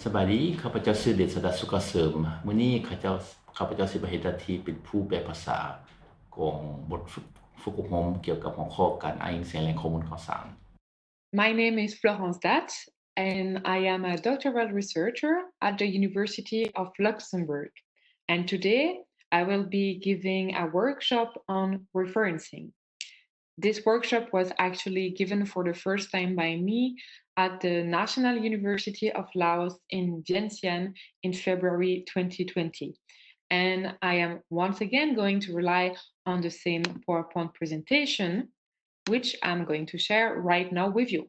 สบายดีข้าพเจ้าชื่อเดชดัสสุขเสริมมื้อนี้ข้าพเจ้าสิไปเฮ็ดหน้าที่เป็นผู้แปลภาษาของบทฝึกอบรมเกี่ยวกับหัวข้อการอ้างอิงแสงแหล่งข้อมูลข่าวสาร My name is Florence Dat and I am a doctoral researcher at the University of Luxembourg. And today I will be giving a workshop on referencing. This workshop was actually given for the first time by me at the National University of Laos in Vientiane in February 2020. And I am once again going to rely on the same PowerPoint presentation, which I'm going to share right now with you.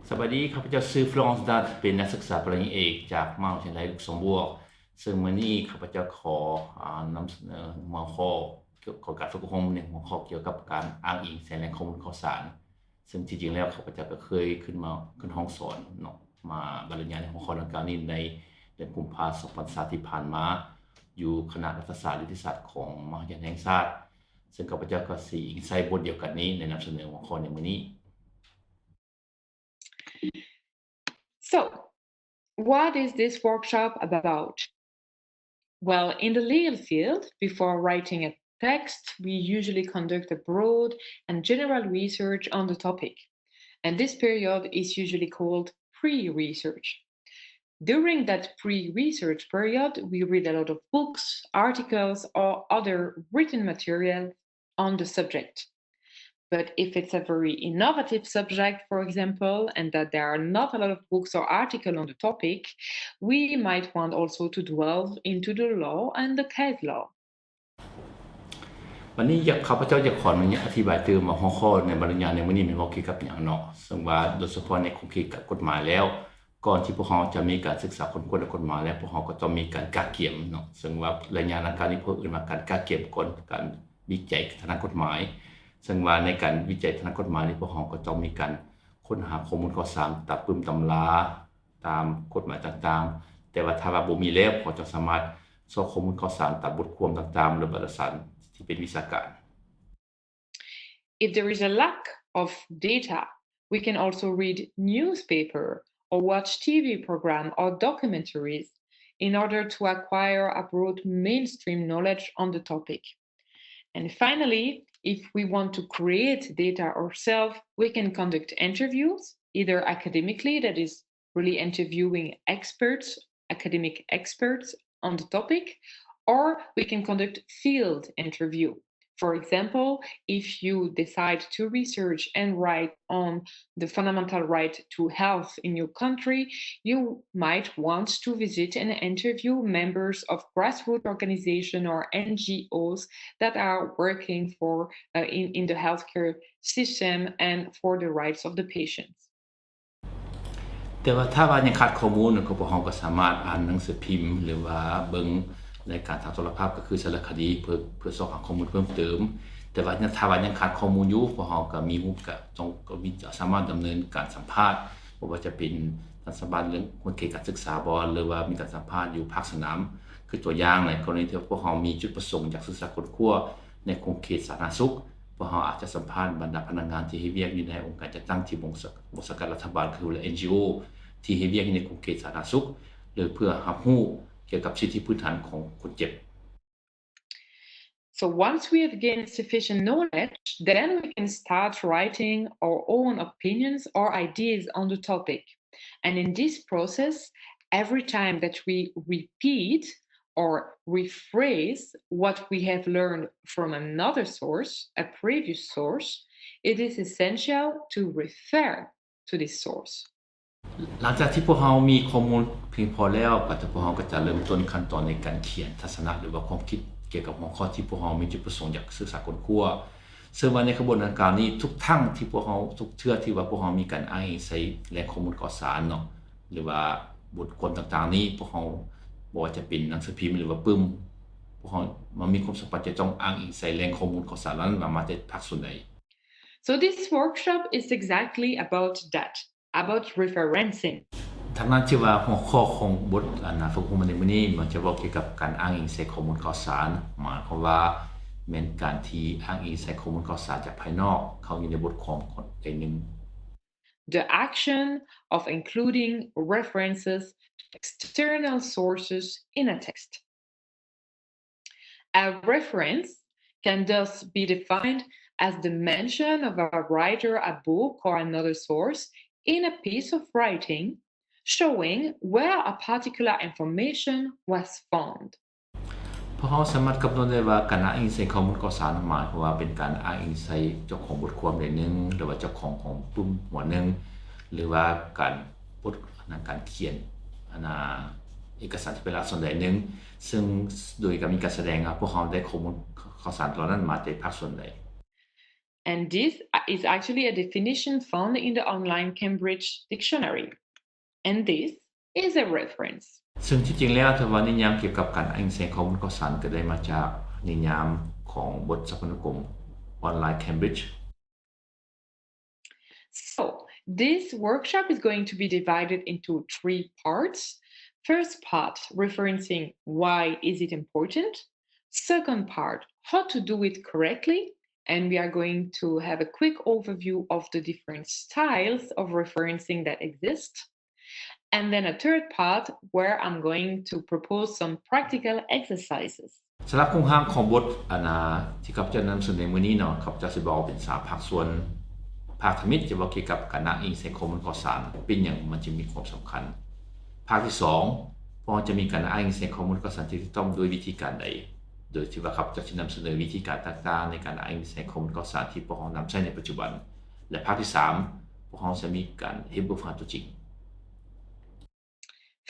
สวัสดีข้าพเจ้าชื่อ Florence Dat เป็นนักศึกษาปริญญาเอกจากมหาวิทยาลัยลุกเซมบูร์กซึ่งมื้อนี้ข้าพเจ้าขอนำเสนอหัวข้อเกี่ยวกับการฝึกอบรมในหัวข้อเกี่ยวกับการอ้างอิงแสงแหล่งข้อมูลข่าวสารซึ่งจริงๆแล้วข้าพเจ้าก็เคยขึ้นห้องสอนเนาะมาบรรยายในหัวข้อดังกล่าวนี้ในเดือนกุมภาพันธ์2023ที่ผ่านมาอยู่คณะรัฐศาสตร์นิติศาสตร์ของมหาวิทยาลัยแห่งชาติซึ่งข้าพเจ้าก็สิใช้บทเดียวกันนี้ในนำเสนอหัวข้อในมื้อนี้ So, what is this workshop about? Well, in the legal field, before writing a text, we usually conduct a broad and general research on the topic. And this period is usually called pre-research. During that pre-research period, we read a lot of books, articles, or other written material on the subject.But if it's a very innovative subject, for example, and that there are not a lot of books or articles on the topic, we might want also to delve into the law and the case law. วันนี้ข้าพเจ้าจะขออธิบายเติมหัวข้อในบรรยายในมื้อนี้มีเกี่ยวกับหยังเนาะซึ่งว่าโดยเฉพาะในคุกคีกับกฎหมายแล้วก่อนที่พวกเราจะมีการศึกษาค้นคว้ากฎหมายแล้วพวกเราก็ต้องมีการกะเกียมเนาะซึ่งว่าระยะนั้นการนี้พวกอื่นมาการกะเกียมก่อนการวิจัยทางกฎหมายซึ่งว่าในการวิจัยทางกฎหมายนี้พวกเราก็ต้องมีการค้นหาข้อมูลข่าวสารตามปึ้มตำราตามกฎหมายต่างๆแต่ว่าถ้าว่าบ่มีแล้วพอจะสามารถสอบข้อมูลข่าวสารตามบทความต่างๆหรือบารสารที่เป็นวิชาการ If there is a lack of data, we can also read newspaper or watch TV program or documentaries in order to acquire a broad mainstream knowledge on the topic. And finally,If we want to create data ourselves, we can conduct interviews, either academically, that is really interviewing academic experts on the topic, or we can conduct field interview. For example, if you decide to research and write on the fundamental right to health in your country, you might want to visit and interview members of grassroots organizations or NGOs that are working for in the healthcare system and for the rights of the patients. แต่ว่าถ้าว่ายังขาดข้อมูลก็พวกเราก็สามารถอ่านหนังสือพิมพ์หรือว่าเบิ่งในการทางโทรภาพก็คือสารคดีเพื่อสอบหาข้อมูลเพิ่มเติมแต่ว่าถ้าว่ายังขาดข้อมูลอยู่พวกเราก็มีก็สามารถดำเนินการสัมภาษณ์บ่ว่าจะเป็นการสัมภาษณ์เรื่องหัวเขตการศึกษาบ่หรือว่ามีการสัมภาษณ์อยู่ภาคสนามคือตัวอย่างในกรณีที่พวกเรามีจุดประสงค์อยากศึกษาค้นคว้าในโครงเขตสาธารณสุขพวกเราอาจจะสัมภาษณ์บรรดาพนักงานที่เฮ็ดเวียกอยู่ในองค์การจัดตั้งที่บริษัทรัฐบาลคือ NGO ที่เฮ็ดเวียกในโครงเขตสาธารณสุขหรือเพื่อรับรู้เกี่ยวกับสิทธิพื้นฐานของคนเจ็บ So once we have gained sufficient knowledge, then we can start writing our own opinions or ideas on the topic. And in this process, every time that we repeat or rephrase what we have learned from another source, a previous source, it is essential to refer to this source. หลังจากที่พวกเรามีข้อมูลเพียงพอแล้วพวกเราก็จะเริ่มต้นขั้นตอนในการเขียนทัศนะหรือว่าความคิดเกี่ยวกับหัวข้อที่พวกเรามีจุดประสงค์อยากศึกษาค้นคว้าซึ่งว่าในกระบวนการนี้ทุกทั้งที่พวกเราทุกเทื่อที่ว่าพวกเรามีการอ้างอิงใช้แหล่งข้อมูลข่าวสารเนาะหรือว่าบทความต่างๆนี้พวกเราบ่ว่าจะเป็นหนังสือพิมพ์หรือว่าปึ้มพวกเรามันมีความสำคัญจะต้องอ้างอิงใช้แหล่งข้อมูลข่าวสารนั้นมาจากภาคส่วนใด So this workshop is exactly about that.about referencing ทางนั้นที่ว่าหัวข้อของบทฝึกอบรมในมื้อนี้มันจะเว้าเกี่ยวกับการอ้างอิงใส่ข้อมูลข่าวสารหมายความว่าแม่นการที่อ้างอิงใส่ข้อมูลข่าวสารจากภายนอกเข้าอยู่ในบทความใดนึง The action of including references external sources in a text. A reference can thus be defined as the mention of a writer, a book, or another source in a piece of writing, showing where a particular information was found. เพราะเราสามารถกำหนดได้ว่าการอ้างอิงใส่ข้อมูลข่าวสารหมายความว่าเป็นการอ้างอิงใส่เจ้าของบทความใดนึงหรือว่าเจ้าของกลุ่มหัวนึงหรือว่าการบทการเขียนเอกสารที่เป็นลักษณะใดนึงซึ่งโดยการมีการแสดงว่าพวกเราได้ข้อมูลข่าวสารเหล่านั้นมาจากภาคส่วนใด And this is actually a definition found in the online Cambridge Dictionary. And this is a reference. ซึ่งที่จริงแล้วถ้าว่านิยามเกี่ยวกับการอ้างอิงใส่ข้อมูลข่าวสารก็ได้มาจากนิยามของบทสพนกรมออนไลน์ Cambridge. So, this workshop is going to be divided into 3 parts. First part, referencing why is it important. Second part, how to do it correctly. And we are going to have a quick overview of the different styles of referencing that exist. And then a third part where I'm going to propose some practical exercises. สำหรับโครงสร้างของบทที่ข้าพเจ้านำเสนอมื้อนี้เนาะข้าพเจ้าสิบอกเป็น3ภาคส่วนภาคธรรมิตจะบอกเกี่ยวกับการอ้างอิงใส่ข้อมูลข่าวสารเป็นหยังมันจะมีความสำคัญภาคที่2พวกเราจะมีการอ้างอิงใส่ข้อมูลข่าวสารที่ถูกต้องโดยวิธีการใดโดยที่ว่าข้าพเจ้าจะนำเสนอวิธีการต่างๆในการอ้างอิงใส่ข้อมูลข่าวสารที่พวกเรานำใช้ในปัจจุบันและภาคที่3พวกเราจะมีการเฮ็ดบทฝึกหัดตัวจริง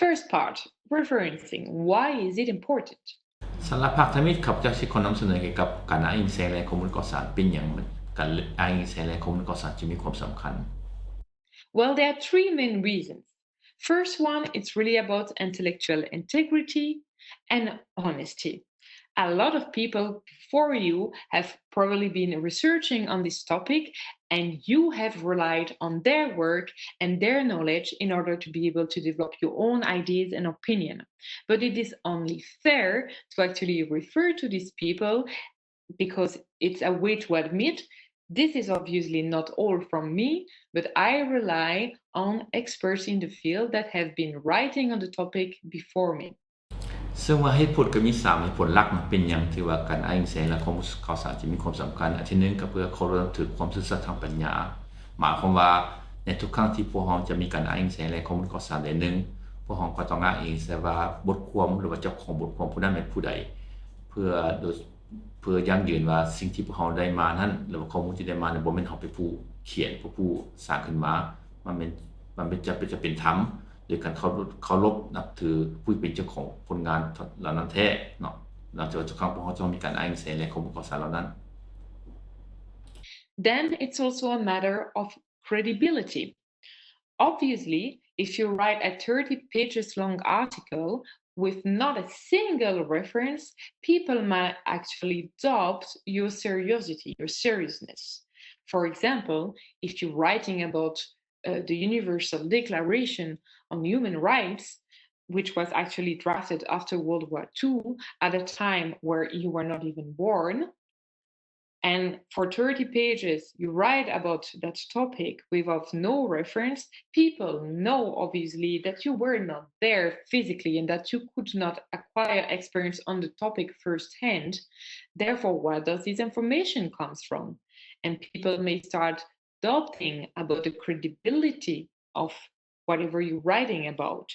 First part, referencing. Why is it important? สำหรับภาคธรรมิตข้าพเจ้าสิขอนำเสนอเกี่ยวกับการอ้างอิงใส่แหล่งข้อมูลข่าวสารเป็นหยังการอ้างอิงใส่แหล่งข้อมูลข่าวสารจึงมีความสำคัญ Well, there are 3 main reasons. First one, it's really about intellectual integrity and honesty. A lot of people before you have probably been researching on this topic, and you have relied on their work and their knowledge in order to be able to develop your own ideas and opinion. But it is only fair to actually refer to these people because it's a way to admit this is obviously not all from me, but I rely on experts in the field that have been writing on the topic before me. ซึ่งว่าเหตุผลก็มี3เหตุผลหลักเป็นหยังที่ว่าการอ้างอิงใส่และข้อมูลข่าวสารจะมีความสำคัญอันที่1ก็เพื่อเคารพถึงความซื่อสัตย์ทางปัญญาหมายความว่าในทุกครั้งที่พวกเราจะมีการอ้างอิงใส่และข้อมูลข่าวสารใดนึงพวกเราก็ต้องอ้างอิงใส่ว่าบทความหรือว่าเจ้าของบทความผู้นั้นเป็นผู้ใดเพื่อยั่งยืนว่าสิ่งที่พวกเราได้มานั้นหรือว่าข้อมูลที่ได้มานั้นบ่แม่นเฮาเป็นผู้เขียนผู้สร้างขึ้นมามันเป็นจะเป็นธรรมโดยการเคารพนับถือผู้เป็นเจ้าของผลงานเหล่านั้นแท้เนาะหลังจากทุกครั้งพวกเราต้องมีการอ้างอิงใส่และข้อมูลข่าวสารเหล่านั้น Then it's also a matter of credibility. Obviously, if you write a 30 pages long article with not a single reference, people might actually doubt your seriosity, your seriousness. For example, if you're writing about the Universal Declaration on Human Rights, which was actually drafted after World War II at a time where you were not even born, and for 30 pages you write about that topic without no reference, people know obviously that you were not there physically and that you could not acquire experience on the topic firsthand. Therefore, where does this information comes from? And people may start doubting about the credibility of whatever you're writing about.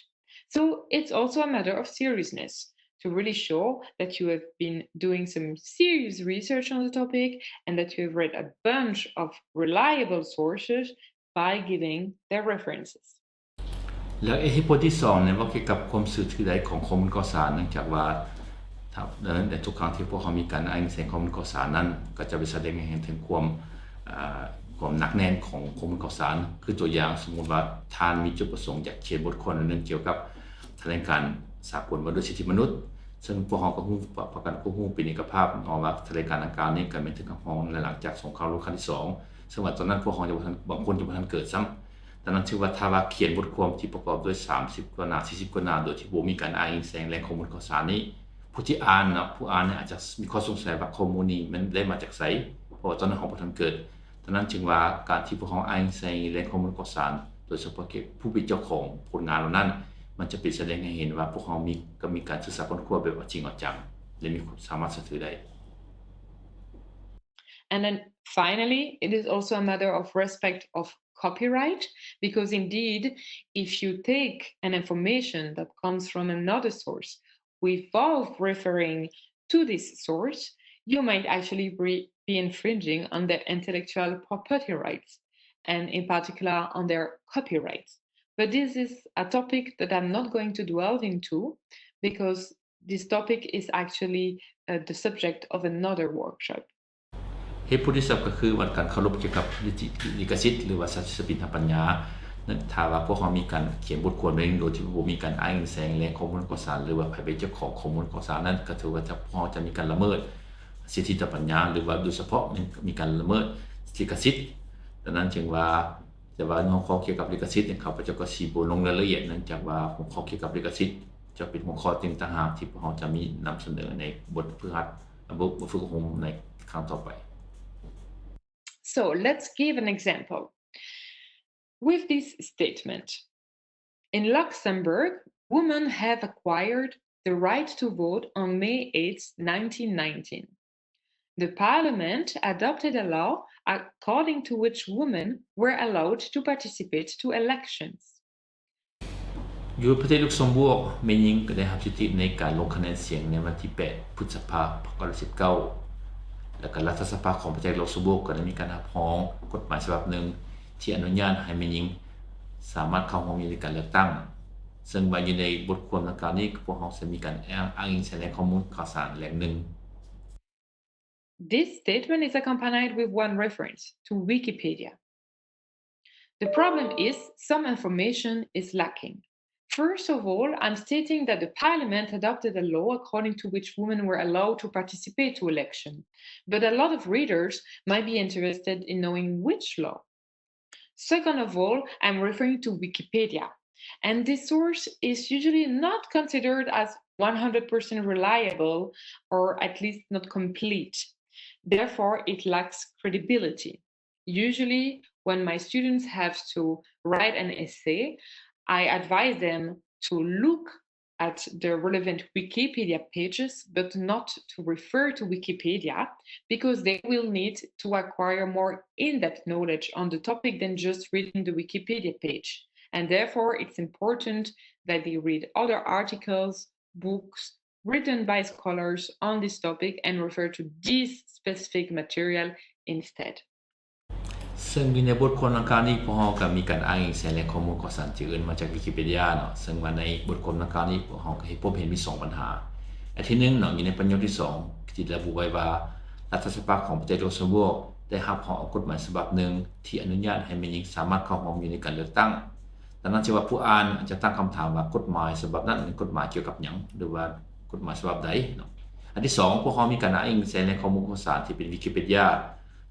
So it's also a matter of seriousness to really show that you have been doing some serious research on the topic and that you have read a bunch of reliable sources by giving their references. แล้วเหตุผลที่2เนี่ยว่าเกี่ยวกับความสื่อถือได้ของข้อมูลข่าวสารเนื่องจากว่าแต่ทุกครั้งที่พวกเขามีการอ้างอิงใส่ข้อมูลข่าวสารนั้นก็จะไปแสดงให้เห็นถึงความหนักแน่นของข้อมูลข่าวสารคือตัวอย่างสมมุติว่าท่านมีจุดประสงค์อยากเขียนบทความนึงเกี่ยวกับแถลงการณ์สากลว่าด้วยสิทธิมนุษย์ซึ่งพวกเราก็ฮู้ประกันฮู้เป็นเอกภาพว่าแถลงการณ์ดังกล่าวนี้ก็เป็นถึงกับของหลังจากสงครามโลกครั้งที่2ซึ่งว่าตอนนั้นพวกเราบางคนยังบ่ทันเกิดซ้ำดังนั้นถือว่าถ้าว่าเขียนบทความที่ประกอบด้วย30กว่าหน้า40กว่าหน้าโดยที่บ่มีการอ้างอิงแสงแหล่งข้อมูลข่าวสารนี้ผู้ที่อ่านผู้อ่านเนี่ยอาจจะมีข้อสงสัยว่าข้อมูลนี้มันได้มาจากไสเพราะว่าตอนนั้นเราบ่ทันเกิดดังนั้นจึงว่าการที่พวกเราอ้างอิงแสงแหล่งข้อมูลข่าวสารโดยเฉพาะผู้เป็นเจ้าของผลงานเหล่านั้น มันจะเป็นแสดงให้เห็นว่าพวกเรามีการศึกษาค้นคว้าแบบจริงเอาจังและมีสามารถเชื่อถือได้ And then finally, it is also a matter of respect of copyright, because indeed, if you take an information that comes from another source without referring to this source, you might actually be infringing on their intellectual property rights, and in particular on their copyrights. But this is a topic that I'm not going to dwell into, because this topic is actually the subject of another workshop. เหตุผลที่2ก็คือว่าการเคารพเกี่ยวกับลิขสิทธิ์หรือว่าทรัพย์สินทางปัญญาถ้าว่าพวกเรามีการเขียนบทความโดยที่บ่มีการอ้างอิงแสงแหล่งข้อมูลข่าวสารหรือว่าไผเป็นเจ้าของข้อมูลข่าวสารนั้นก็ถือว่าพวกเราจะมีการละเมิดสิทธิทางปัญญาหรือว่าโดยเฉพาะมีการละเมิดลิขสิทธิ์ดังนั้นจึงว่าแต่ว่าหัวข้อเกี่ยวกับลิขสิทธิ์เขาพระเจ้าก็สิบ่ลงรายละเอียดเนื่องจากว่าหัวข้อเกี่ยวกับลิขสิทธิ์จะเป็นหัวข้อต่างหากที่พวกเราจะมีนำเสนอในบทฝึกหัดบทฝึกอบรมในครั้งต่อไปSo let's give an example. With this statement, in Luxembourg, women have acquired the right to vote on May 8, 1919. The parliament adopted a law according to which women were allowed to participate to elections. อยู่ประเทศลุกเซมเบิร์กแม่หญิงก็ได้รับสิทธิในการลงคะแนนเสียงในวันที่8พฤษภาคม1919แล้วก็รัฐสภาของประเทศลุกเซมเบิร์กก็ได้มีการรับรองกฎหมายฉบับหนึ่งที่อนุญาตให้แม่หญิงสามารถเข้าร่วมในการเลือกตั้งซึ่งว่าอยู่ในบทความดังกล่าวนี้พวกเราจะมีการอ้างอิงแสดงข้อมูลข่าวสารแหล่งหนึ่ง This statement is accompanied with one reference to Wikipedia. The problem is some information is lacking. First of all, I'm stating that the parliament adopted a law according to which women were allowed to participate to election, but a lot of readers might be interested in knowing which law. Second of all, I'm referring to Wikipedia, and this source is usually not considered as 100% reliable or at least not complete. Therefore, it lacks credibility. Usually, when my students have to write an essay, I advise them to look at the relevant Wikipedia pages, but not to refer to Wikipedia, because they will need to acquire more in-depth knowledge on the topic than just reading the Wikipedia page. And therefore, it's important that they read other articles, books, written by scholars on this topic and refer to this specific material instead. ซึ่งในบทความดังกล่าวนี้พวกเราก็มีการอ้างอิงแสดงข้อมูลข่าวสารที่อื่นมาจาก Wikipedia เนาะซึ่งว่าในบทความดังกล่าวนี้พวกเราก็พบเห็นมี2ปัญหาอันที่1เนาะอยู่ในประโยคที่2ที่ระบุไว้ว่ารัฐสภาของประเทศลุกเซมเบิร์กได้รับรองกฎหมายฉบับหนึ่งที่อนุญาตให้แม่หญิงสามารถเข้าร่วมในการเลือกตั้งดังนั้นจะว่าผู้อ่านจะตั้งคำถามว่ากฎหมายฉบับนั้นเป็นกฎหมายเกี่ยวกับหยังหรือว่ากฎหมายฉบับใดเนาะอันที่2พวกเรามีการอ้างอิงแสดงข้อมูลข่าวสารที่เป็น Wikipedia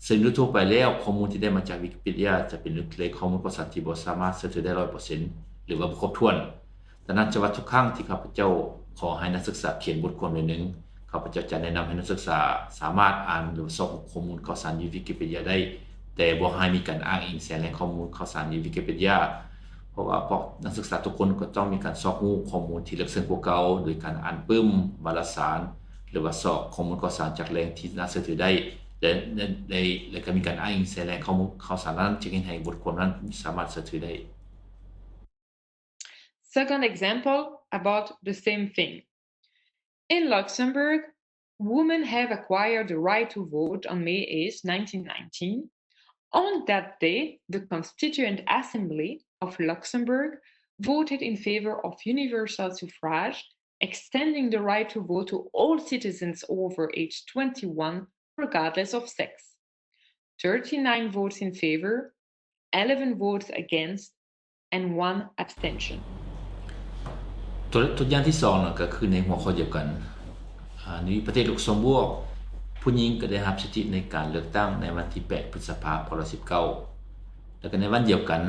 ซึ่งโดยทั่วไปแล้วข้อมูลที่ได้มาจาก Wikipedia จะเป็นข้อมูลข่าวสารที่บ่สามารถเชื่อถือได้ 100% หรือว่าบ่ครบถ้วนดังนั้นจะว่าทุกครั้งที่ข้าพเจ้าขอให้นักศึกษาเขียนบทความนึงข้าพเจ้าจะแนะนำให้นักศึกษาสามารถอ่านหรือสอบข้อมูลข่าวสารใน Wikipedia ได้แต่บ่ให้มีการอ้างอิงแสดงข้อมูลข่าวสารใน Wikipedia เพราะว่าพวกนักศึกษาทุกคนก็ต้องมีการสอบรู้ข้อมูลที่ลึกซึ้งกว่าเก่าโดยการอ่านปึ้มวารสารหรือว่าสอบข้อมูลข่าวสารจากแหล่งที่น่าเชื่อถือได้และก็มีการอ้างอิงแสดงข้อมูลข่าวสารนั้นจึงให้บทความนั้นสามารถเชื่อถือได้ Second example about the same thing. In Luxembourg, women have acquired the right to vote on May 8, 1919. On that day, the Constituent Assembly of Luxembourg voted in favor of universal suffrage, extending the right to vote to all citizens over age 21, regardless of sex. 39 votes in favor, 11 votes against, and 1 abstention. ตัวอย่างที่2นะก็คือในหัวข้อเดียวกันในประเทศลุกเซมเบิร์กผู้หญิงก็ได้รับสิทธิในการเลือกตั้งในวันที่8พฤษภาคม19แล้วก็ในวันเดียวกัน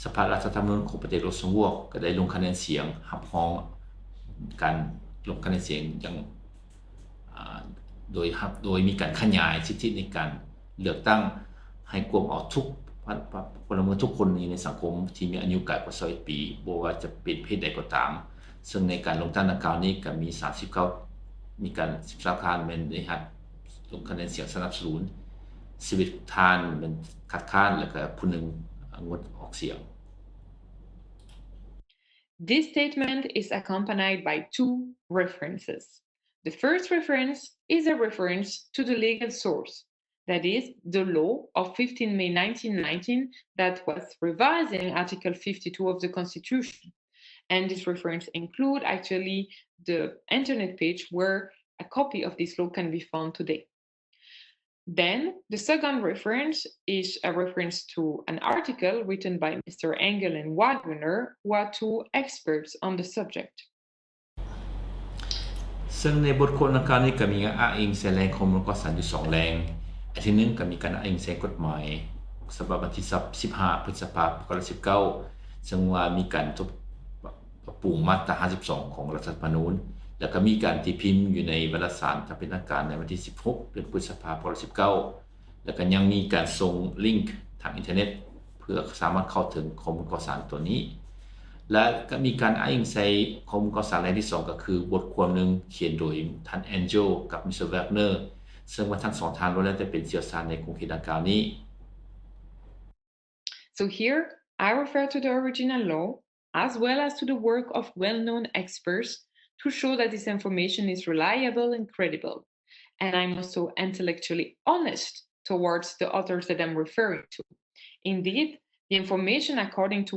สภารัฐธรรมนูญของประเทศลุกเซมเบิร์กก็ได้ลงคะแนนเสียงรับรองการลงคะแนนเสียงอย่างโดยมีการขยายสิทธิในการเลือกตั้งให้กลุ่มเอาทุก พลเมืองทุกคนในสังคมที่มีอายุกว่า21ปีบ่ว่าจะเป็นเพศใดก็ตามซึ่งในการลงทานดังกล่าวนี้ก็มี39มีการ13ค้านแม่นได้รับลงคะแนนเสียงสนับสนุน11ท่านเป็นคัดค้านแล้วก็ผู้หนึงงดออกเสียง This statement is accompanied by two references. The first reference is a reference to the legal source, that is, the law of 15 May 1919 that was revising Article 52 of the Constitution. And this reference includes actually the internet page where a copy of this law can be found today. Then, the second reference is a reference to an article written by Mr. Engel and Wagner, who are two experts on the subject. ซึ่งในบทความดังกล่าวนี้ก็มีอ้างอิงใส่แหล่งข้อมูลข่าวสารอยู่2แหล่งอันที่1ก็มีการอ้างอิงใส่กฎหมายฉบับวันที่15พฤษภาคม2519ซึ่งว่ามีการปรับปรุงมาตรา52ของรัฐธรรมนูญแล้วก็มีการตีพิมพ์อยู่ในวารสารทางเป็นทางการในวันที่16เดือนพฤษภาคม2019แล้วก็ยังมีการส่งลิงก์ทางอินเทอร์เน็ตเพื่อสามารถเข้าถึงข้อมูลข่าวสารตัวนี้และก็มีการอ้างอิงใส่ข้อมูลข่าวสารแหล่งที่2ก็คือบทความนึงเขียนโดยท่าน Angel กับ Mr. Wagner ซึ่งว่าทั้ง2ท่านล้วนแล้วแต่เป็นเชี่ยวชาญในความคิดดังกล่าวนี้ So here, I refer to the original law as well as to the work of well-known experts to show that this information is reliable and credible. And I'm also intellectually honest towards the authors that I'm referring to. Indeed, the information according to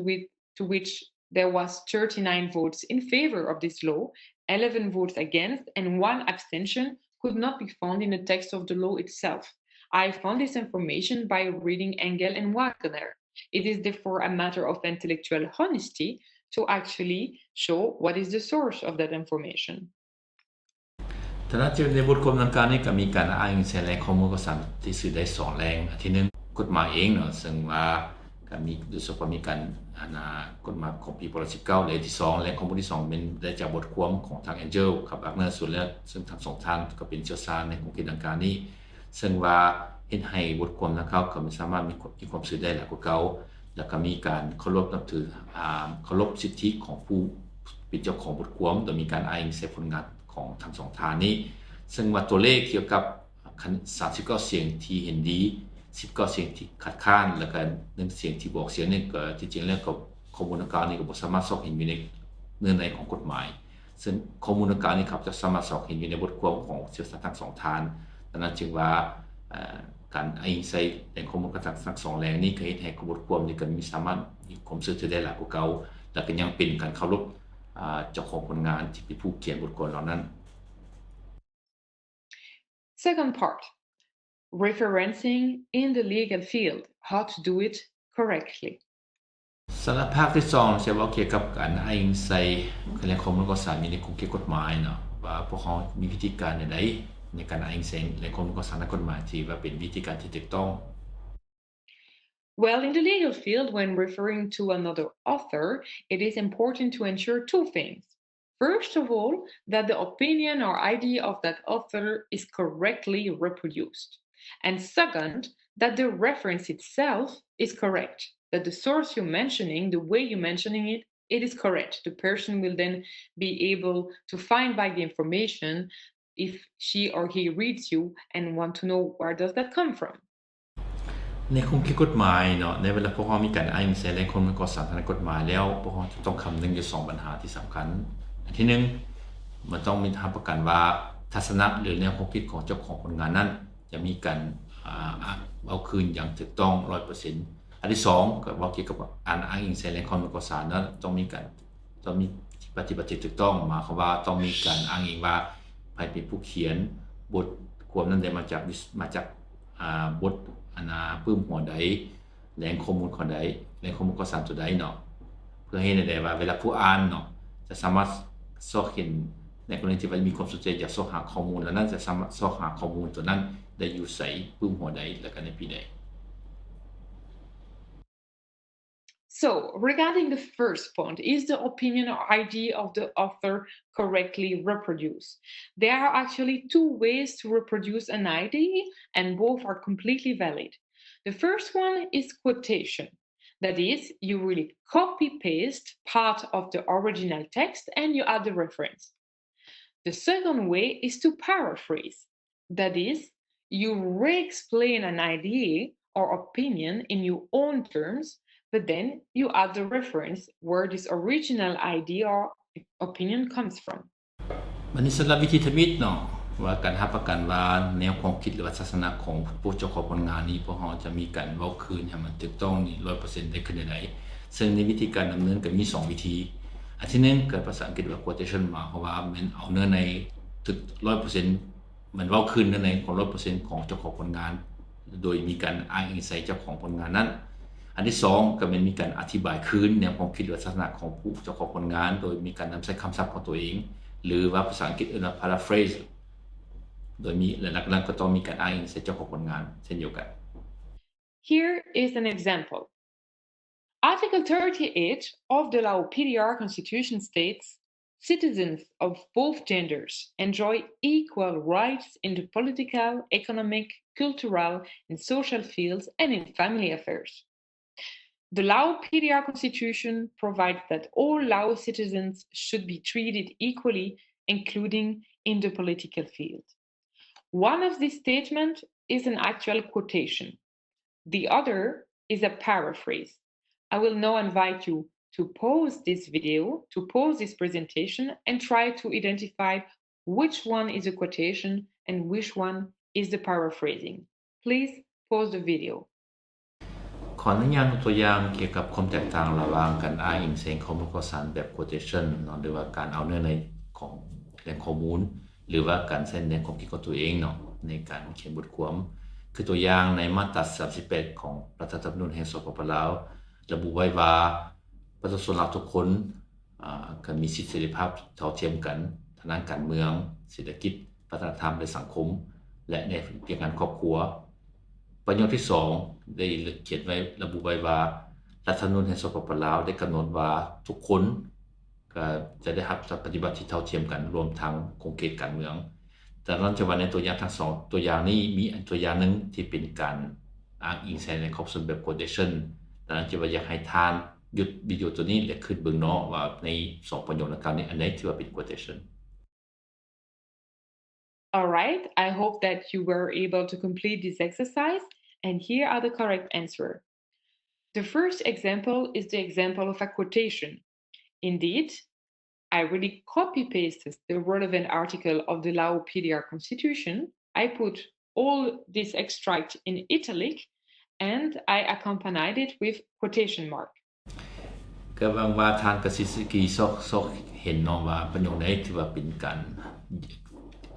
which there was 39 votes in favor of this law, 11 votes against, and 1 abstention could not be found in the text of the law itself. I found this information by reading Engel and Wagner. It is therefore a matter of intellectual honesty to actually show what is the source of that information. ท่านที่ในบทความดังกล่าวนี้ก็มีการอ้างอิงใส่แหล่งข้อมูลข่าวสารที่สื่อได้2แหล่งอันที่1กฎหมายเองเนาะซึ่งว่าก็มีโดยเฉพาะมีการกฎหมายของปี19และที่2แหล่งข้อมูลที่2เป็นได้จากบทความของทาง Angel กับ Wagner ส่วนแล้วซึ่งทั้ง2ท่านก็เป็นเชี่ยวชาญในความคิดดังกล่าวนี้ซึ่งว่าเฮ็ดให้บทความดังกล่าวก็ไม่สามารถมีความสื่อได้หลายกว่าเก่าแล้วก็มีการเคารพนับถือเคารพสิทธิของผู้เป็นเจ้าของบทความโดยมีการอ้างอิงใส่ผลงานของทั้ง2ท่านนี้ซึ่งว่าตัวเลขเกี่ยวกับ39เสียงที่เห็นดี19เสียงที่คัดค้านแล้วก็1เสียงที่บอกเสียงนี่ก็ที่จริงแล้วก็ข้อมูลดังกล่าวนี้ก็บ่สามารถสอบเห็นอยู่ในเนื้อในของกฎหมายซึ่งข้อมูลดังกล่าวนี้ครับจะสามารถสอบเห็นอยู่ในบทความของเชี่ยวชาญทั้ง2ท่านดังนั้นจึงว่าการอ้างอิงใส่แหล่งข้อมูลทั้ง2แหล่งนี้ก็เฮ็ดให้บทความนี้ก็มีสามารถมีความเชื่อถือได้หลายกว่าเก่าและก็ยังเป็นการเคารพเจ้าของผลงานที่เป็นผู้เขียนบทความเหล่านั้น Second part, referencing in the legal field, how to do it correctly. สำหรับภาคที่2จะเว้าเกี่ยวกับการอ้างอิงใส่แหล่งข้อมูลข่าวสารในของกฎหมายเนาะว่าพวกเขามีวิธีการใดในการอ้างอิงใส่แหล่งข้อมูลข่าวสารในกฎหมายที่ว่าเป็นวิธีการที่ถูกต้อง Well, in the legal field, when referring to another author, it is important to ensure two things. First of all, that the opinion or idea of that author is correctly reproduced. And second, that the reference itself is correct, that the source you're mentioning, the way you're mentioning it, it is correct. The person will then be able to find by the information if she or he reads you and want to know where does that come from. ในความคิดกฎหมายเนาะในเวลาพวกเรามีการอ้างอิงใส่แหล่งข้อมูลข่าวสารทางกฎหมายแล้วพวกเราจะต้องคำนึงอยู่2ปัญหาที่สำคัญอันที่1มันต้องมีทางประกันว่าทัศนะหรือแนวความคิดของเจ้าของผลงานนั้นจะมีการเอาคืนอย่างถูกต้อง 100% อันที่2ก็เว้าเกี่ยวกับอ้างอิงใส่แหล่งข้อมูลข่าวสารนั้นต้องมีปฏิบัติถูกต้องหมายความว่าต้องมีการอ้างอิงว่าใครเป็นผู้เขียนบทความนั้นได้มาจากบทปึ้มหัวใดแหล่งข้อมูลของใดแหล่งข้อมูลข่าวสารตัวใดเนาะเพื่อให้ได้ว่าเวลาผู้อ่านเนาะจะสามารถซอกเห็นในกรณีที่ว่ามีความสนใจอยากซอกหาข้อมูลแล้วนั้นจะสามารถซอกหาข้อมูลตัวนั้นได้อยู่ไสปึ้มหัวใดแล้วก็ในปีใด So, regarding the first point, is the opinion or idea of the author correctly reproduced? There are actually two ways to reproduce an idea, and both are completely valid. The first one is quotation. That is, you really copy-paste part of the original text and you add the reference. The second way is to paraphrase. That is, you re-explain an idea or opinion in your own terms, but then you add the reference where this original idea or opinion comes from. วันนี้สำหรับวิธีทมิตเนาะว่าการรับประกันว่าแนวความคิดหรือว่าศาสนาของผู้เจ้าของผลงานนี้พวกเราจะมีการเว้าคืนให้มันถูกต้องนี่ 100% ได้ขึ้นได้ซึ่งในวิธีการดำเนินก็มี2วิธีอันที่1เกิดภาษาอังกฤษว่า quotation มาเพราะว่ามันเอาเนื้อในถึก 100% มันเว้าคืนในของ 100% ของเจ้าของผลงานโดยมีการอ้างอิงใส่เจ้าของผลงานนั้นอันที่2ก็มันมีการอธิบายคืนแนวความคิดหรือศาสนาของผู้เจ้าของผลงานโดยมีการนำใช้คำศัพท์ของตัวเองหรือว่าภาษาอังกฤษเรียกว่า paraphrase โดยมีหลักๆก็ต้องมีการอ้างอิงใส่เจ้าของผลงานเช่นเดียวกัน Here is an example. Article 38 of the Laopedia Constitution states, citizens of both genders enjoy equal rights in the political, economic, cultural, and social fields and in family affairs. The Laopedia Constitution provides that all Lao citizens should be treated equally, including in the political field. One of these statements is an actual quotation. The other is a paraphrase. I will now invite you to pause this video, to pause this presentation, and try to identify which one is a quotation and which one is the paraphrasing. Please pause the video. ขออนุญาตยกตัวอย่างเกี่ยวกับความแตกต่างระหว่างการอ้างอิงแสงข้อมูลข่าวสารแบบ quotation เนาะหรือว่าการเอาเนื้อในของแหล่งข้อมูลหรือว่าการใช้แนวความคิดของตัวเองเนาะในการเขียนบทความคือตัวอย่างในมาตรา38ของรัฐธรรมนูญแห่งสปป.ลาวระบุไว้ว่าประชาชนลาวทุกคนก็มีสิทธิเสรีภาพเท่าเทียมกันทางด้านการเมืองเศรษฐกิจวัฒนธรรมและสังคมและในเรื่องการครอบครัวประโยคที่2ได้เขียนไว้ระบุไว้ว่ารัฐธรรมนูญแห่งสปป.ลาวได้กำหนดว่าทุกคนก็จะได้รับปฏิบัติที่เท่าเทียมกันรวมทั้งกฎเกณฑ์การเมืองแต่นั้นจะว่าในตัวอย่างทั้ง2ตัวอย่างนี้มีอันตัวอย่างนึงที่เป็นการอ้างอิงใช้ในครอบส่วนแบบ quotation ดังนั้นจะว่าอยากให้ทานหยุดวิดีโอตัวนี้และขึ้นเบิ่งเนาะว่าใน2ประโยคดังกล่าวนี้อันไหนที่ว่าเป็น quotation Alright, I hope that you were able to complete this exercise, and here are the correct answer. The first example is the example of a quotation. Indeed, I really copy-pasted the relevant article of the Laopedia Constitution. I put all this extract in italic, and I accompanied it with quotation mark. ก็หวังว่าทานกสิสกีซอกเห็นเนาะว่าประโยคใดที่ว่าเป็นการ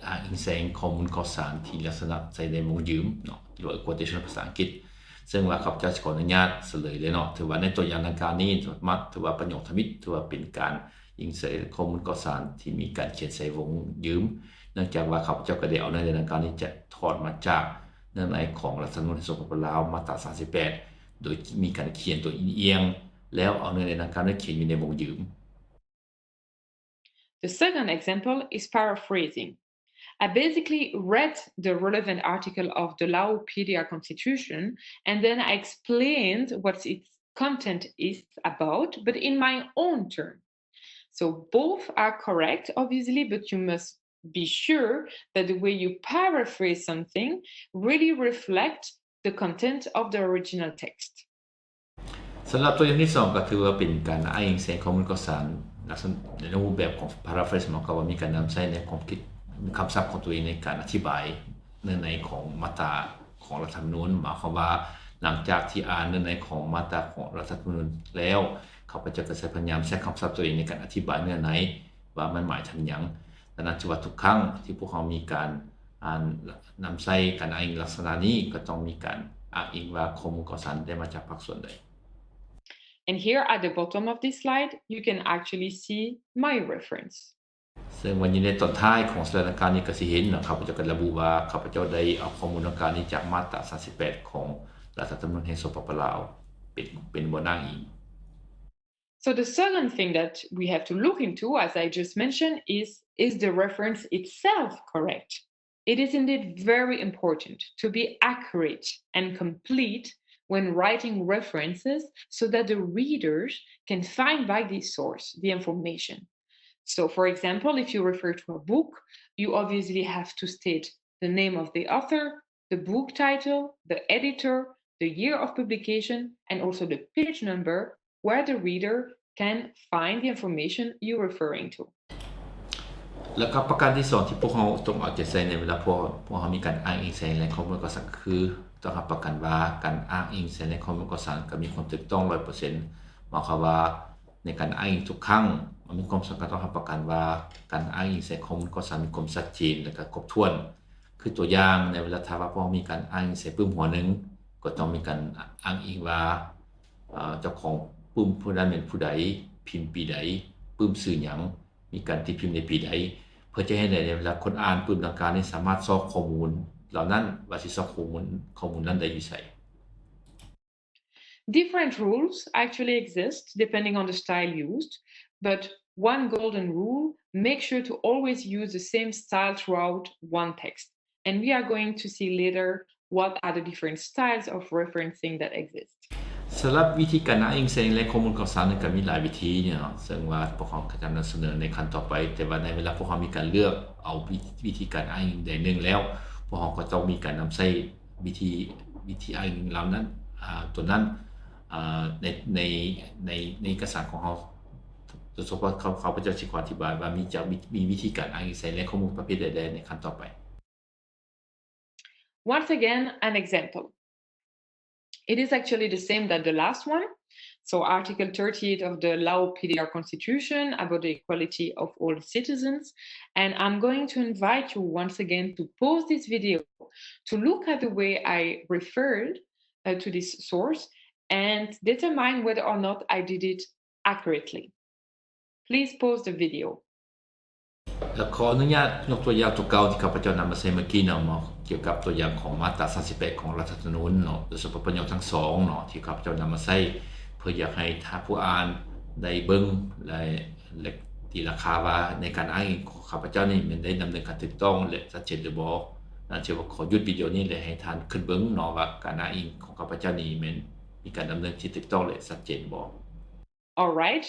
อ้างอิงแสงข้อมูลข่าวสารที่ลักษณะใช้ในวงยืมเนาะหรือว่า quotation ภาษาอังกฤษซึ่งว่าข้าพเจ้าขออนุญาตเฉลยเลยเนาะถือว่าในตัวอย่างดังกล่าวนี้ถือว่าประโยคทมิตถือว่าเป็นการอิงใส่ข้อมูลข่าวสารที่มีการเขียนใส่วงยืมเนื่องจากว่าข้าพเจ้าก็ได้เอาในดังกล่าวนี้จะถอดมาจากเนื้อในของรัฐธรรมนูญสปป.ลาวมาตรา38โดยมีการเขียนตัวเอียงแล้วเอาเนื้อในดังกล่าวนี้เขียนอยู่ในวงยืม The second example is paraphrasing. I basically read the relevant article of the Laopedia Constitution, and then I explained what its content is about, but in my own term. So both are correct, obviously, but you must be sure that the way you paraphrase something really reflects the content of the original text. สำหรับตัวอย่างที่2ก็ถือว่าเป็นการอ้างอิงแสงข้อมูลข่าวสารลักษณะในรูปแบบของ paraphrase หมายความว่ามีการนำใช้ในความคิดคำศัพท์ของตัวเองในการอธิบายเนื้อในของมาตราของรัฐธรรมนูญหมายความว่าหลังจากที่อ่านเนื้อในของมาตราของรัฐธรรมนูญแล้วข้าพเจ้าก็พยายามใช้คำศัพท์ตัวเองในการอธิบายเนื้อในว่ามันหมายถึงหยังดังนั้นถือว่าทุกครั้งที่พวกเรามีการนำใช้การอ้างอิงลักษณะนี้ก็ต้องมีการอ้างอิงว่าข้อมูลข่าวสารได้มาจากภาคส่วนใด And here at the bottom of this slide, you can actually see my reference. ซึ่งวันนี้ในตอนท้ายของสไลด์ดังกล่าวนี้ก็สิเห็นเนาะข้าพเจ้าก็ระบุว่าข้าพเจ้าได้เอาข้อมูลดังกล่าวนี้จากมาตรา38ของรัฐธรรมนูญแห่งสปป.ลาวเป็นบทอ้างอิง So the second thing that we have to look into, as I just mentioned, is the reference itself correct? It is indeed very important to be accurate and complete when writing references so that the readers can find by this source the information. So, for example, if you refer to a book, you obviously have to state the name of the author, the book title, the editor, the year of publication, and also the page number where the reader can find the information you're referring to. แล้วก็ประการที่2ที่พวกเราต้องเอาใจใส่ในเวลาพวกเรามีการอ้างอิงใส่แหล่งข้อมูลข่าวสารคือต้องรับประกันว่าการอ้างอิงใส่แหล่งข้อมูลข่าวสารก็มีความถูกต้อง 100% หมายความว่าในการอ้างอิงทุกครั้งมันมีความสำคัญต้องรับประกันว่าการอ้างอิงใส่ข้อมูลข่าวสารมีความชัดเจนและก็ครบถ้วนคือตัวอย่างในเวลาถ้าว่าพวกมีการอ้างอิงใส่ปึ้มหัวนึงก็ต้องมีการอ้างอิงว่าเจ้าของปึ้มผู้นั้นเป็นผู้ใดพิมพ์ปีใดปึ้มชื่อหยังมีการตีพิมพ์ในปีใดเพื่อจะให้ในเวลาคนอ่านปึ้มต่างๆนี้สามารถซอกข้อมูลเหล่านั้นว่าสิซอกข้อมูลนั้นได้อยู่ไส Different rules actually exist depending on the style used, but one golden rule, make sure to always use the same style throughout one text. And we are going to see later what are the different styles of referencing that exist. สำหรับวิธีการอ้างอิงแสดงและข้อมูลข่าวสารนั้นก็มีหลายวิธีเนาะซึ่งว่าพวกเราจะนำเสนอในขั้นต่อไปแต่ว่าในเวลาพวกเรามีการเลือกเอาวิธีการอ้างอิงใดหนึ่งแล้วพวกเราก็ต้องมีการนำใช้วิธีอ้างอิงเหล่านั้นตัวนั้นในเอกสารของเราโดยเฉพาะเขาพระเจ้าสิขออธิบายว่ามีวิธีการอ้างอิงแสดงและข้อมูลประเภทใดๆในขั้นต่อไป Once again, an example.It is actually the same that the last one. So Article 38 of the Lao PDR Constitution about the equality of all citizens. And I'm going to invite you once again to pause this video to look at the way I referred to this source and determine whether or not I did it accurately. Please pause the video. ขออนุญาตยกตัวอย่างตัวเก่าที่ข้าพเจ้านำมาใช้เมื่อกี้เนาะเกี่ยวกับตัวอย่างของมาตรา38ของรัฐธรรมนูญเนาะโดยเฉพาะประโยคทั้ง2เนาะที่ข้าพเจ้านำมาใช้เพื่ออยากให้ท่านผู้อ่านได้เบิ่งและตีราคาว่าในการอ้างอิงของข้าพเจ้านี่มันได้ดำเนินการถูกต้องและชัดเจนหรือบ่นั่นสิว่าขอหยุดวิดีโอนี้และให้ท่านขึ้นเบิ่งเนาะว่าการอ้างอิงของข้าพเจ้านี่มันมีการดำเนินที่ถูกต้องและชัดเจนบ่ All right.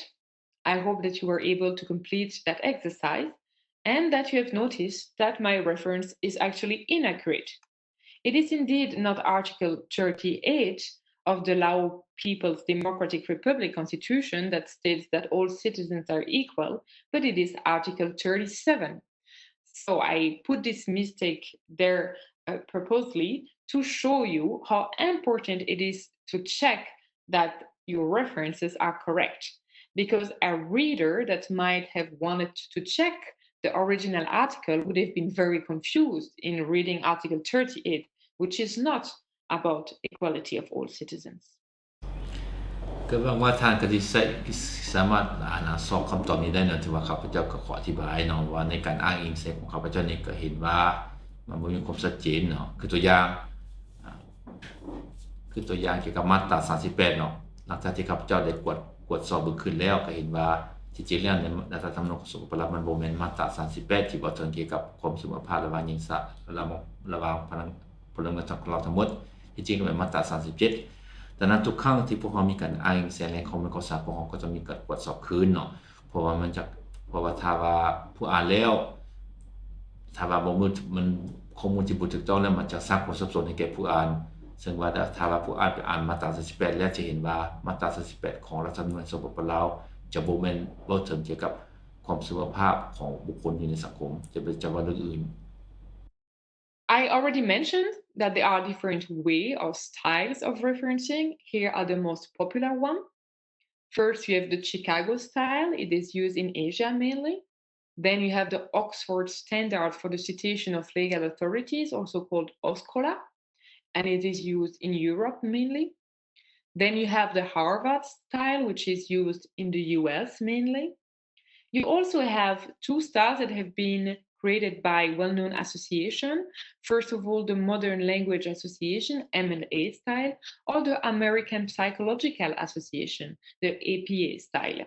I hope that you were able to complete that exercise.And that you have noticed that my reference is actually inaccurate. It is indeed not Article 38 of the Lao People's Democratic Republic Constitution that states that all citizens are equal, but it is Article 37. So I put this mistake there purposely to show you how important it is to check that your references are correct, because a reader that might have wanted to check.The original article would have been very confused in reading Article 38, which is not about equality of all citizens. ก็หวังว่าท่านก็สิสามารถสอบคำตอบนี้ได้นะที่ว่าข้าพเจ้าก็ขออธิบายเนาะว่าในการอ้างอิงใส่ของข้าพเจ้านี่ก็เห็นว่ามันบ่มีความชัดเจนเนาะคือตัวอย่างเกี่ยวกับมาตรา38เนาะหลังจากที่ข้าพเจ้าได้กวดสอบเบิ่งขึ้นแล้วก็เห็นว่าที่จริงแล้วในรัฐธรรมนูญของสหรัฐมันบ่แม่นมาตรา38ที่ว่าถึงเกี่ยวกับความเสมอภาคระหว่างหญิงระหว่างพลเมืองของเราทั้งหมดที่จริงเป็นมาตรา37ดังนั้นทุกครั้งที่พวกเรามีการอ้างอิงแสดงข้อมูลข่าวสารพวกเราก็จะมีการตรวจสอบคืนเนาะเพราะว่าถ้าว่าผู้อ่านแล้วถ้าว่าบ่มันข้อมูลที่บ่ถูกต้องแล้วมันจะสร้างความสับสนให้แก่ผู้อ่านซึ่งว่าถ้าว่าผู้อ่านไปอ่านมาตรา38แล้วจะเห็นว่ามาตรา38ของรัฐธรรมนูญสปปลาวจะบ่แม่นเว้าถึงเกี่ยวกับความเสมอภาคของบุคคลอยู่ในสังคมจะเป็นจังหวะอื่น I already mentioned that there are different way or styles of referencing. Here are the most popular one. First, you have the Chicago style. It is used in Asia mainly. Then you have the Oxford Standard for the Citation of Legal Authorities, also called OSCOLA, and it is used in Europe mainly.Then you have the Harvard style, which is used in the US mainly. You also have two styles that have been created by well-known association. First of all, the Modern Language Association, MLA style, or the American Psychological Association, the APA style.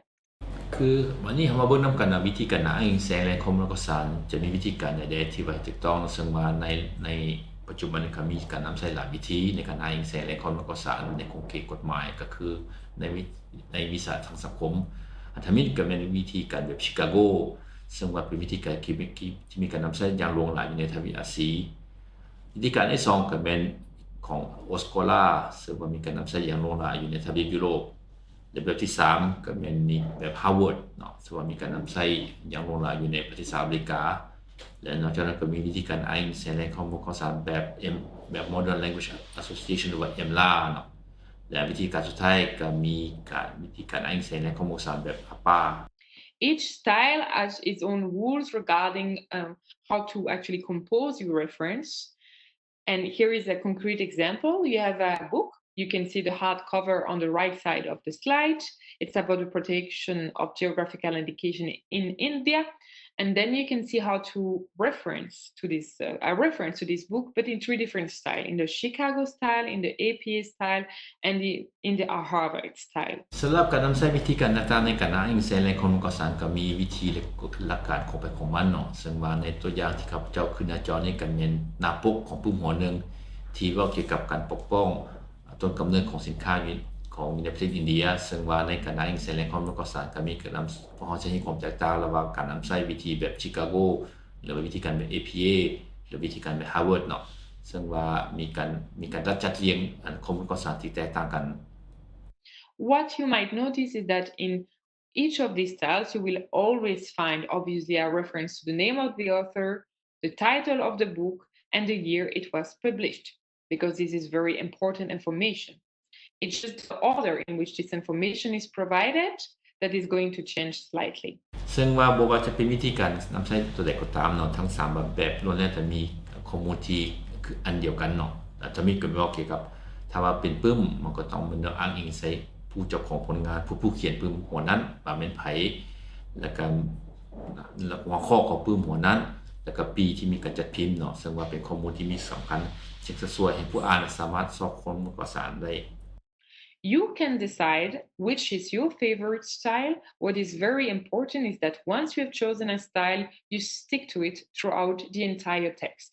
คือวันนี้เฮามาเบิ่งนำกันวิธีการอ้างอิงแสงและข้อมูลข่าวสารจะมีวิธีการใดๆที่ว่าถูกต้องซึ่งว่าในปัจจุบันก็มีการนำใช้หลายวิธีในการอ้างอิงแสงและข้อมูลข่าวสารในของเขตกฎหมายก็คือในวิสาทางสังคมอันที่ก็เป็นวิธีการแบบชิคาโกซึ่งว่าเป็นวิธีการที่มีการนำใช้อย่างหลวงหลายอยู่ในทวีปอาซีวิธีการที่2ก็เป็นของออสโกลาซึ่งว่ามีการนำใช้อย่างหลวงหลายอยู่ในทวีปยุโรปแบบที่3ก็เป็นนี่แบบ Harvard เนาะซึ่งว่ามีการนำใช้อย่างหลวงหลายอยู่ในประเทศสหรัฐอเมริกาและนอกจากนั้นก็มีวิธีการอ้างอิงแสงและข้อมูลข่าวสารแบบ Modern Language Association หรือว่า EMLA เนาะและวิธีการสุดท้ายก็มีวิธีการอ้างอิงแสงและข้อมูลข่าวสารแบบ APA Each style has its own rules regarding how to actually compose your reference. And here is a concrete example. You have a book. You can see the hardcover on the right side of the slide. It's about the protection of geographical indication in India. And then you can see how to reference to this book, but in 3 different styles, in the Chicago style, in the APA style, and in the Harvard style. สำหรับการนำใช้วิธีการต่างๆในการอ้างอิงแสงและข้อมูลข่าวสารก็มีวิธีและหลักการของไปของมันเนาะซึ่งว่าในตัวอย่างที่ข้าพเจ้าขึ้นหน้าจอนี้ก็แม่นหน้าปกของปุ่มหัวนึงที่เว้าเกี่ยวกับการปกป้องต้นกำเนิดของสินค้าของในประเทศอินเดียซึ่งว่าในการอ้างอิงแสงและข้อมูลข่าวสารก็มีการนำพวกเฮาจะเห็นความแตกต่างระหว่างการนำใช้วิธีแบบชิคาโกหรือวิธีการแบบ APA หรือวิธีการแบบ Harvard เนาะซึ่งว่ามีการจัดเรียงข้อมูลข่าวสารที่แตกต่างกัน What you might notice is that in each of these styles, you will always find obviously a reference to the name of the author, the title of the book, and the year it was published, because this is very important information. It's just the order in which this information is provided that is going to change slightly. ซึ่งว่าบ่ว่าจะเป็นวิธีการนำใช้ตัวใดก็ตามเนาะทั้ง3แบบล้วนแล้วแต่มีข้อมูลที่คืออันเดียวกันเนาะจะมีก็บอกเกี่ยวกับถ้าว่าเป็นปึ้มมันก็ต้องมันอ้างอิงใส่ผู้เจ้าของผลงานผู้เขียนปึ้มหัวนั้นว่าเป็นไผแล้วก็หัวข้อของปึ้มหัวนั้นแล้วก็ปีที่มีการจัดพิมพ์เนาะซึ่งว่าเป็นข้อมูลที่มีสำคัญซึ่งจะช่วยให้ผู้อ่านสามารถสอบข้อมูลข่าวสารได้ You can decide which is your favorite style. What is very important is that once you have chosen a style, you stick to it throughout the entire text.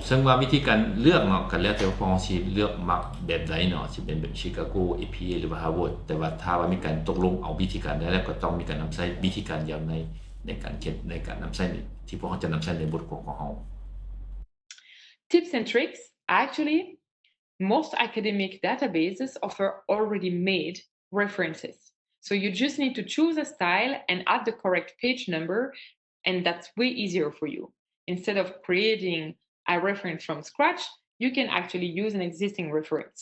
ซึ่งว่าวิธีการเลือกเนาะก็แล้วแต่ว่าพองสิเลือกมักแบบใดเนาะสิเป็นแบบ Chicago APA หรือว่า Harvard แต่ว่าถ้าว่ามีการตกลงเอาวิธีการได้แล้วก็ต้องมีการนำใช้วิธีการอย่างในการเขียนในการนำใช้ที่พวกเราจะนำใช้ในบทของเฮา Tips and tricks. Actually, most academic databases offer already made references. So you just need to choose a style and add the correct page number, and that's way easier for you. Instead of creating a reference from scratch, you can actually use an existing reference.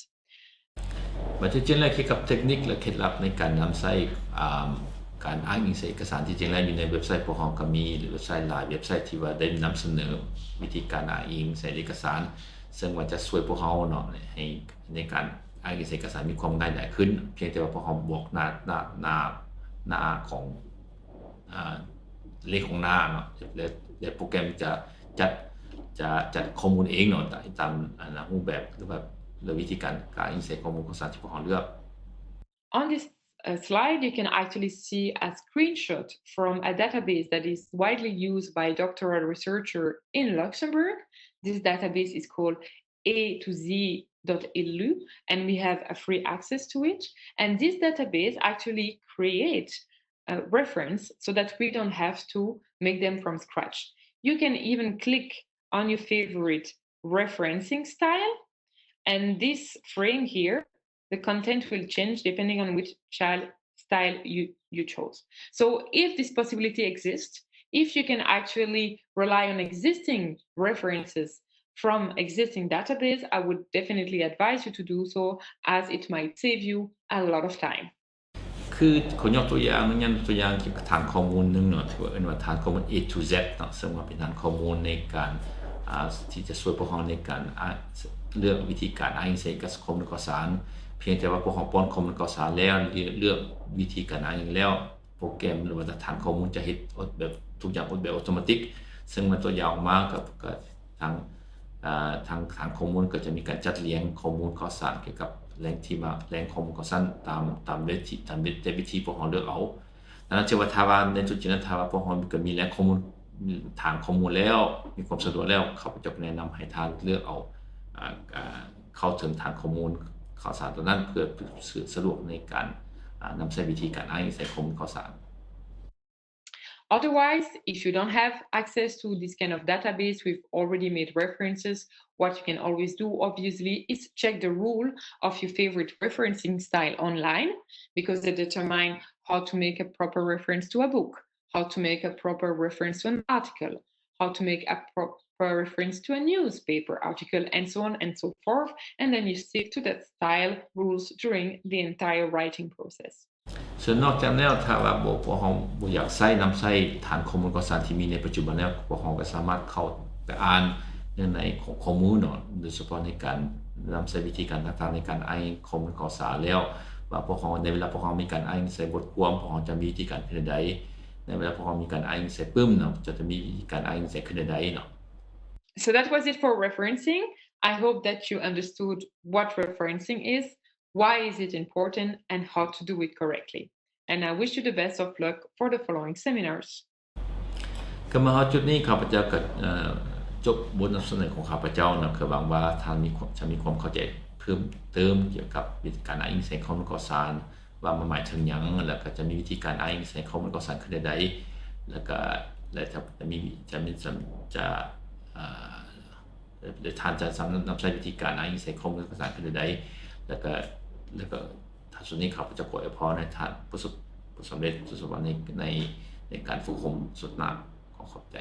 บัดที่จริงแล้วเกี่ยวกับเทคนิคและเคล็ดลับในการนำใช้การอ้างอิงเอกสารที่จริงแล้วอยู่ในเว็บไซต์พวกเฮาก็มีเว็บไซต์หลายเว็บไซต์ที่ว่าได้นำเสนอวิธีการอ้างอิงใส่เอกสารซึ่งว่าจะช่วยพวกเฮาเนาะให้ในการอ้างอิงเอกสารมีความง่ายดายขึ้นเพียงแต่ว่าพวกเฮาบอกหน้าของเลขของหน้าเนาะแล้วโปรแกรมจะจัดข้อมูลเองเนาะตามรูปแบบหรือแบบวิธีการอ้างอิงใส่ข้อมูลข่าวสารที่พวกเฮาเลือก On this slide, you can actually see a screenshot from a database that is widely used by doctoral researchers in Luxembourg. This database is called A2Z.lu, and we have a free access to it. And this database actually creates a reference so that we don't have to make them from scratch. You can even click on your favorite referencing style, and this frame here, the content will change depending on which style you chose. So if this possibility exists, if you can actually rely on existing references from existing database, I would definitely advise you to do so, as it might save you a lot of time. คือขอยกตัวอย่างนึงตัวอย่างเกี่ยวกับฐานข้อมูลนึงเนาะที่ว่าฐานข้อมูล A to Z เนาะซึ่งว่าเป็นฐานข้อมูลในการที่จะช่วยพวกเราในการเลือกวิธีการอ้างอิงใส่กับข้อมูลข่าวสารเพียงแต่ว่าพวกเราป้อนข้อมูลข่าวสารแล้วเลือกวิธีการอ้างอิงแล้วโปรแกรมหรือว่าฐานข้อมูลจะเฮ็ดแบบทุกอย่างแบบอัตโนมัติซึ่งมันตัวอย่างออกมากับทางข้อมูลก็จะมีการจัดเรียงข้อมูลข่าวสารเกี่ยวกับแหล่งที่มาแหล่งข้อมูลข่าวสารตามวิธีพวกเราเลือกเอา อันนั้นจะว่าถ้าว่าในจุดนั้นถ้าว่าพวกเราก็มีแหล่งข้อมูลฐานข้อมูลแล้วมีความสะดวกแล้วเขาก็จะแนะนำให้ทานเลือกเอาเข้าถึงฐานข้อมูลข่าวสารตัวนั้นเพื่อสะดวกในการนำใช้วิธีการอ้างอิงใส่ข้อมูลข่าวสาร Otherwise, if you don't have access to this kind of database with already made references, what you can always do, obviously, is check the rule of your favorite referencing style online, because they determine how to make a proper reference to a book, how to make a proper reference to an article, how to make a proper reference to a newspaper article, and so on and so forth, and then you stick to that style rules during the entire writing process. ส่วนนอกจากแล้วถ้าว่าพวกเราบ่อยากใช้นำใช้ฐานข้อมูลข่าวสารที่มีในปัจจุบันแล้วพวกเราก็สามารถเข้าไปอ่านในข้อมูลเนาะโดยเฉพาะในการนำใช้วิธีการต่างๆในการอ้างอิงข้อมูลข่าวสารแล้วว่าพวกเราในเวลาพวกเรามีการอ้างอิงใส่บทความพวกเราจะมีวิธีการคือใดในเวลาพวกเรามีการอ้างอิงใส่ปึ้มเนาะจะมีวิธีการอ้างอิงใส่คือใดเนาะ So that was it for referencing. I hope that you understood what referencing is, why is it important, and how to do it correctly. And I wish you the best of luck for the following seminars. ก็มาฮอดจุดนี้ข้าพเจ้าก็จบบทนำเสนอของข้าพเจ้านะคือหวังว่าท่านจะมีความเข้าใจเพิ่มเติมเกี่ยวกับวิธีการอ้างอิงใส่ข้อมูลข่าวสารว่ามันหมายถึงหยังแล้วก็จะมีวิธีการอ้างอิงใส่ข้อมูลข่าวสารคือใดแล้วก็จะมีท่านจะนำใช้วิธีการอ้างอิงใส่ข้อมูลข่าวสารคือใดแล้วก็ถ้าส่วนนี้ข้าพเจ้าขออวยพรให้ท่านประสบสำเร็จสุดในการฝึกฝนสุดน้าขอขอบใจ